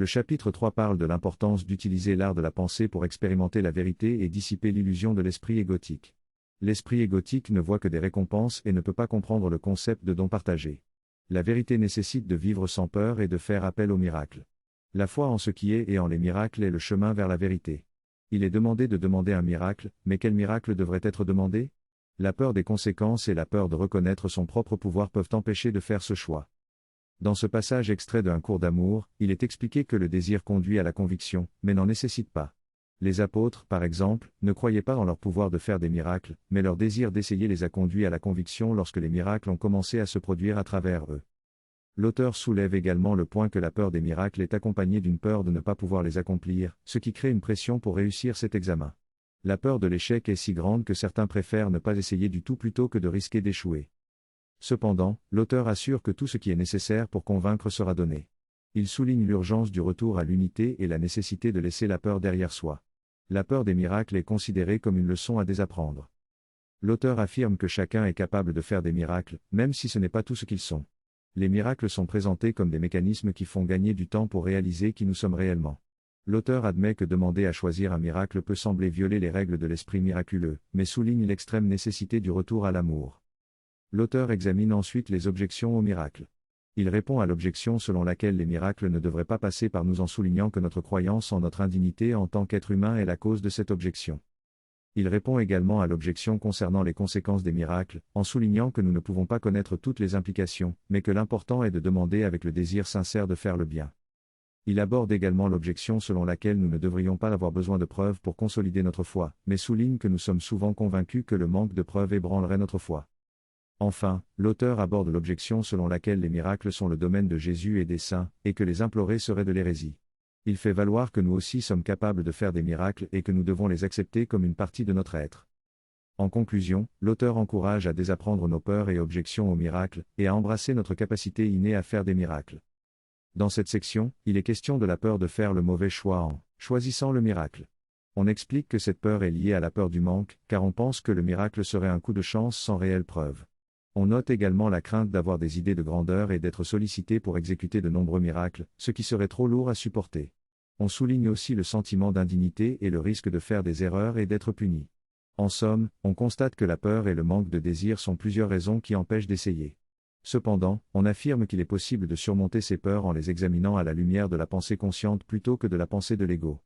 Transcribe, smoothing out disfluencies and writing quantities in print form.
Le chapitre 3 parle de l'importance d'utiliser l'art de la pensée pour expérimenter la vérité et dissiper l'illusion de l'esprit égotique. L'esprit égotique ne voit que des récompenses et ne peut pas comprendre le concept de don partagé. La vérité nécessite de vivre sans peur et de faire appel au miracle. La foi en ce qui est et en les miracles est le chemin vers la vérité. Il est demandé de demander un miracle, mais quel miracle devrait être demandé ? La peur des conséquences et la peur de reconnaître son propre pouvoir peuvent empêcher de faire ce choix. Dans ce passage extrait d'un cours d'amour, il est expliqué que le désir conduit à la conviction, mais n'en nécessite pas. Les apôtres, par exemple, ne croyaient pas en leur pouvoir de faire des miracles, mais leur désir d'essayer les a conduits à la conviction lorsque les miracles ont commencé à se produire à travers eux. L'auteur soulève également le point que la peur des miracles est accompagnée d'une peur de ne pas pouvoir les accomplir, ce qui crée une pression pour réussir cet examen. La peur de l'échec est si grande que certains préfèrent ne pas essayer du tout plutôt que de risquer d'échouer. Cependant, l'auteur assure que tout ce qui est nécessaire pour convaincre sera donné. Il souligne l'urgence du retour à l'unité et la nécessité de laisser la peur derrière soi. La peur des miracles est considérée comme une leçon à désapprendre. L'auteur affirme que chacun est capable de faire des miracles, même si ce n'est pas tout ce qu'ils sont. Les miracles sont présentés comme des mécanismes qui font gagner du temps pour réaliser qui nous sommes réellement. L'auteur admet que demander à choisir un miracle peut sembler violer les règles de l'esprit miraculeux, mais souligne l'extrême nécessité du retour à l'amour. L'auteur examine ensuite les objections aux miracles. Il répond à l'objection selon laquelle les miracles ne devraient pas passer par nous en soulignant que notre croyance en notre indignité en tant qu'être humain est la cause de cette objection. Il répond également à l'objection concernant les conséquences des miracles, en soulignant que nous ne pouvons pas connaître toutes les implications, mais que l'important est de demander avec le désir sincère de faire le bien. Il aborde également l'objection selon laquelle nous ne devrions pas avoir besoin de preuves pour consolider notre foi, mais souligne que nous sommes souvent convaincus que le manque de preuves ébranlerait notre foi. Enfin, l'auteur aborde l'objection selon laquelle les miracles sont le domaine de Jésus et des saints, et que les implorer serait de l'hérésie. Il fait valoir que nous aussi sommes capables de faire des miracles et que nous devons les accepter comme une partie de notre être. En conclusion, l'auteur encourage à désapprendre nos peurs et objections aux miracles, et à embrasser notre capacité innée à faire des miracles. Dans cette section, il est question de la peur de faire le mauvais choix en choisissant le miracle. On explique que cette peur est liée à la peur du manque, car on pense que le miracle serait un coup de chance sans réelle preuve. On note également la crainte d'avoir des idées de grandeur et d'être sollicité pour exécuter de nombreux miracles, ce qui serait trop lourd à supporter. On souligne aussi le sentiment d'indignité et le risque de faire des erreurs et d'être puni. En somme, on constate que la peur et le manque de désir sont plusieurs raisons qui empêchent d'essayer. Cependant, on affirme qu'il est possible de surmonter ces peurs en les examinant à la lumière de la pensée consciente plutôt que de la pensée de l'ego.